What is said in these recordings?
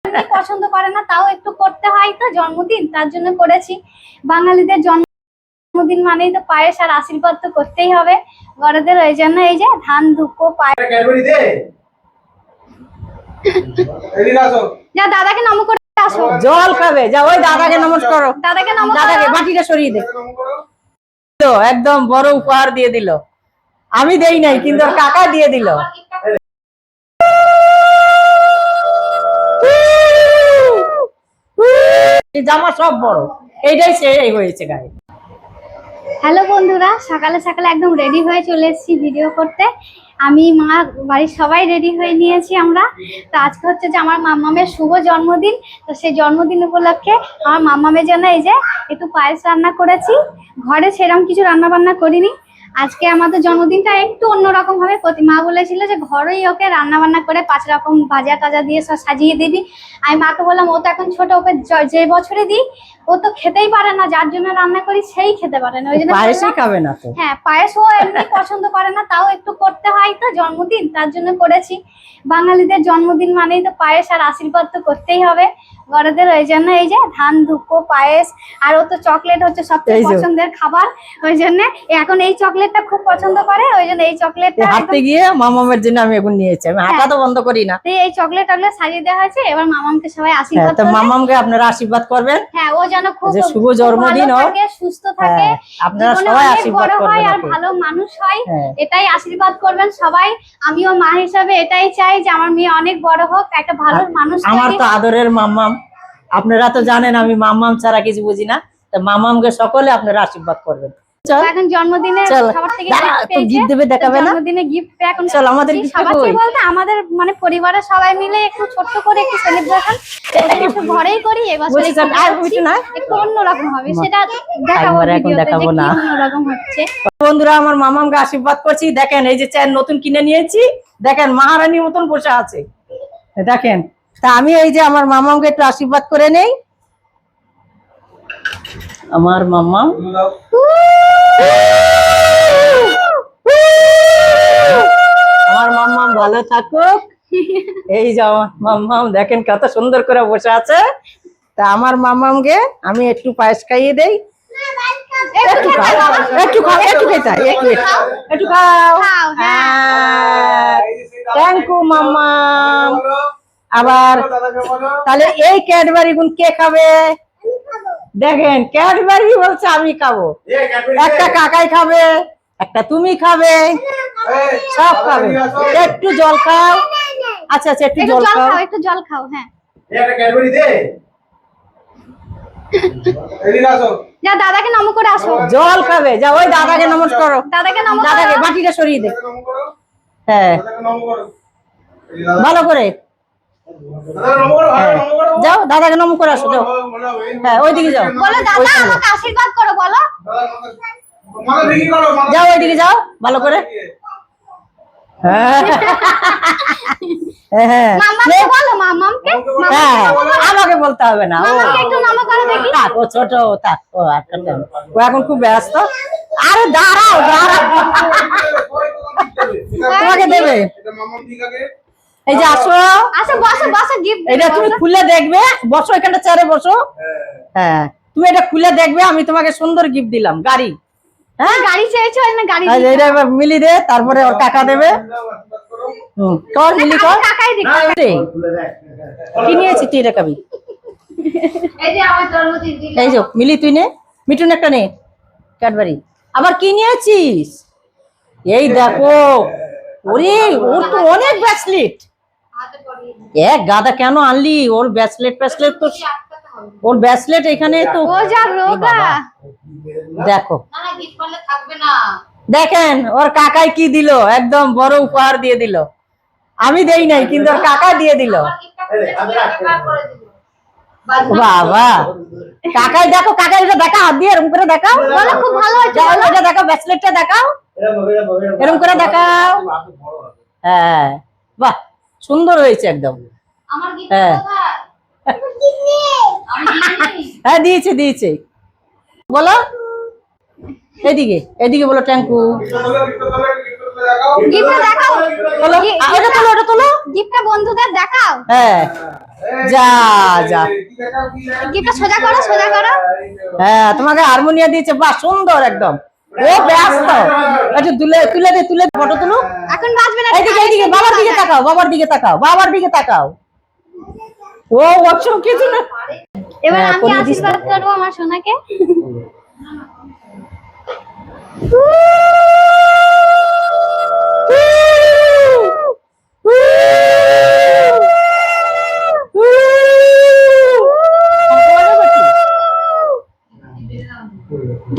পছন্দ করে না, তাও একটু করতে হয়, তো জন্মদিন তার জন্য করেছি। বাঙালিদের জন্মদিন মানেই তো পায়েস আর আশীর্বাদ তো করতেই হবে বড়দের, ওই জন্য এই যে ধান ধুপো পায়েস। যা দাদাকে নম করে আসো। জল খাবে, যা ওই দাদাকে নমস্কার করো। দাদাকে নম করো। দাদাকে বাটিটা সরিয়ে দে। তো একদম বড় উপহার দিয়ে দিল, আমি দেই নাই কিন্তু ওর কাকা দিয়ে দিল। জামা সব বড়, এইটাই সেই হয়েছে গায়ে। হ্যালো বন্ধুরা, সকালে সকালে একদম রেডি হয়ে চলে এসেছি ভিডিও করতে। আমি মা বাড়ির সবাই রেডি হয়ে নিয়েছি আমরা। তো আজকে হচ্ছে যে আমার মাম্মামের শুভ জন্মদিন। তো সেই জন্মদিন উপলক্ষে আমার মাম্মামের জন্য এই যে একটু পায়েস রান্না করেছি। ঘরে সেরকম কিছু রান্না বান্না করিনি। আজকে আমাদের জন্মদিনটা একটু অন্যরকম ভাবে মা বলেছিল যে ঘরেই ওকে রান্না বান্না করে 5 রকম ভাজা টাজা দিয়ে সব সাজিয়ে দিবি। আমি মাকে বললাম ও তো এখন ছোট, ওকে যে বছরে দিই ও তো খেতেই পারে না, যার জন্য রান্না করি সেই খেতে পারে না, ওই জন্য পায়েসই খাবে না তো। হ্যাঁ, পায়েস ও এমনি পছন্দ করে না, তাও একটু করতে হয়, তো জন্মদিন তার জন্য করেছি। বাঙালিদের জন্মদিন মানেই তো পায়েস আর আশীর্বাদ তো করতেই হবে বড়দের, ওই জন্য এই যে ধান ধুপো পায়েস। আর ও তো চকলেট হচ্ছে সবচেয়ে পছন্দের খাবার, ওই জন্য এখন এই চকলেটটা খুব পছন্দ করে, ওই জন্য এই চকলেটটা হাঁটতে গিয়ে মামামের জন্য আমি এখন নিয়েছি। আমি হাঁটা তো বন্ধ করি না। এই চকলেট টকলেট সাজিয়ে দেওয়া হয়েছে। এবার মামামকে সবাই আশীর্বাদ করবে। মামামকে আপনারা আশীর্বাদ করবেন। হ্যাঁ, ও যেন খুব শুভ জন্মদিন হোক, সুস্থ থাকে, আপনারা সবাই আশীর্বাদ করবেন আর ভালো মানুষ হয়, এটাই আশীর্বাদ করবেন সবাই। আমিও মা হিসাবে এটাই চাই যে আমার মেয়ে অনেক বড় হোক, একটা ভালো মানুষ। আমার তো আদরের মাম্মাম, আপনারা তো জানেন আমি মাম্মাম ছাড়া কিছু বুঝি না। তো মাম্মামকে সকলে আপনারা আশীর্বাদ করবেন। এখন জন্মদিনে সবার থেকে গিফট দেবে, দেখাবে না? জন্মদিনে গিফট এখন চল আমাদের সবার থেকে বলতে আমাদের মানে পরিবারের সবাই মিলে একটু ছোট্ট করে একটু সেলিব্রেশন একটু ঘরেই করি। এবছর একটু অন্যরকম হবে, সেটা দেখাবো ভিডিওতে যে কি অন্যরকম হচ্ছে। বন্ধুরা, আমার মামামকে আশীর্বাদ করছি। দেখেন এই যে চেয়ার নতুন কিনে নিয়েছি, দেখেন মহারানীর মতন বসে আছে দেখেন। তা আমি এই যে আমার মামামকে একটু আশীর্বাদ করে নেই। আমার মাম্মাম আমার মাম্মাম ভালো থাকুক। এই যে আমার মাম্মাম দেখেন কত সুন্দর করে বসে আছে। তা আমার মাম্মামকে আমি একটু পায়েস খাইয়ে দেই। একটু খাও, একটু খাও, একটু খেতে একটু খাও। থ্যাংক ইউ মাম্মাম। আবার তাহলে এই ক্যাডবেরি গুণ কে খাবে? দেখেন ক্যাডবেরি বলছে আমি খাবো, একটা কাকাই খাবে, একটা তুমি খাবে, সব খাবে। একটু জল খাও। আচ্ছা আচ্ছা, একটু জল খাও, একটু জল খাও। হ্যাঁ, যা দাদাকে নম করে আসো। জল খাবে, যা ওই দাদাকে নমস্কার করো। দাদাকে নম করো। দাদাকে বাটিটা সরিয়ে দে। হ্যাঁ, ভালো করে যাও, দাদাকে নম করে আসো, যাও। হ্যাঁ, ওইদিকে যাও, বলো দাদা আমাকে আশীর্বাদ করো, বলো। যাও ওইদিকে যাও ভালো করে। আমাকে বলতে হবে না, ও ছোট, ও এখন খুব ব্যস্ত। আরে দাঁড়াও দাঁড়াও, তোমাকে দেবে। এই যে আসো, এটা তুমি খুলে দেখবে। বসো, এখানটা চেয়ারে বসো। হ্যাঁ, তুমি এটা খুলে দেখবে। আমি তোমাকে সুন্দর গিফট দিলাম, গাড়ি। হ্যাঁ, গাড়ি চেয়েছো না? গাড়ি এটা মিলি দে, তারপরে ওর কাকা দেবে। কর মিলি কর। কি নিয়েছি তুই দেখাবি? এই যে মিলি তুই নে, মিঠুন একটা নে ক্যাডবেরি। আবার কি নিয়েছিস? এই দেখো, ওরে ওর তো অনেক ব্রেসলেট। এক গাদা কেন আনলি? ওর ব্রেসলেট তো, ওর ব্রেসলেট এখানে তো। দেখো দেখেন ওর কাকাই কি দিল, একদম বড় উপহার দিয়ে দিল। আমি দেই নাই কিন্তু ওর কাকা দিয়ে দিল। বাবা, কাকাই দেখো, কাকাই এটা দেখা, হাত দিয়ে এরকম করে দেখাও। খুব ভালো হয়েছে, এটা দেখাও, ব্রেসলেটটা দেখাও, এরকম করে দেখাও। হ্যাঁ, বাহ, সুন্দর হয়েছে একদম। হ্যাঁ হ্যাঁ, দিয়েছে দিয়েছে। বলো এদিকে, এদিকে বলো। Thank you. গিফটটা দেখাও, তোলো, ওটা তোলো, ওটা তোলো। গিফটটা বন্ধুদের দেখাও। হ্যাঁ, যা যা। গিফটটা সোজা করো, সোজা করো। হ্যাঁ, তোমাকে হারমোনিয়া দিয়েছে, বাহ সুন্দর একদম। ও ব্যস্ত, একটু তুলে তুলে দে, তুলে ফটো তুলো। এখন বাজবে না, এইদিকে এইদিকে, বাবার দিকে তাকাও, বাবার দিকে তাকাও, বাবার দিকে তাকাও। ও ওসব কিছু না। এবার হ্যাঁ, আমি পরিয়ে দিস তো। আশীর্বাদ করবো আমার সোনাকে।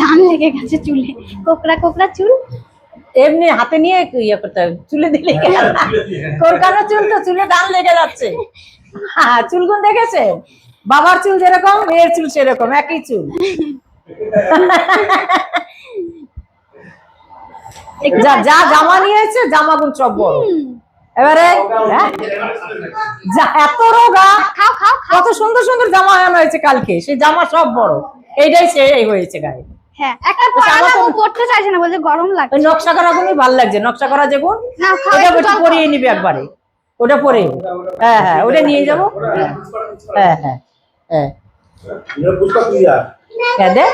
ধান লেগে গেছে চুলে, কোকড়া কোকড়া চুল। এমনি হাতে নিয়ে ইয়ে করতে হবে, চুলে দিলে কোরকানো চুল তো, চুলে ধান লেগে যাচ্ছে। হ্যাঁ, চুলগুন দেখেছেন? বাবার চুল যেরকম, মেয়ের চুল সেরকম, একই চুল। যা যা জামা নিয়েছে, জামা গুন সব বড়। এবারে হ্যাঁ, যা এত রোগা, খাও খাও খাও। কত সুন্দর সুন্দর জামা আনা হয়েছে কালকে, সেই জামা সব বড়। এইটাই সেই হয়েছে গায়ে। হ্যাঁ, একটা পরালে ও পড়তে চাইছে না, বলছে গরম ওই লাগছে। নকশা করা গুলোই ভালো লাগছে, নকশা করা যেগুন, না খাও, ওটা একটু একটু জল পরিয়ে নিবি একবারে, ওটা পরে। হ্যাঁ হ্যাঁ, ওটা নিয়ে যাবো। হ্যাঁ হ্যাঁ হ্যাঁ, হ্যাঁ দে।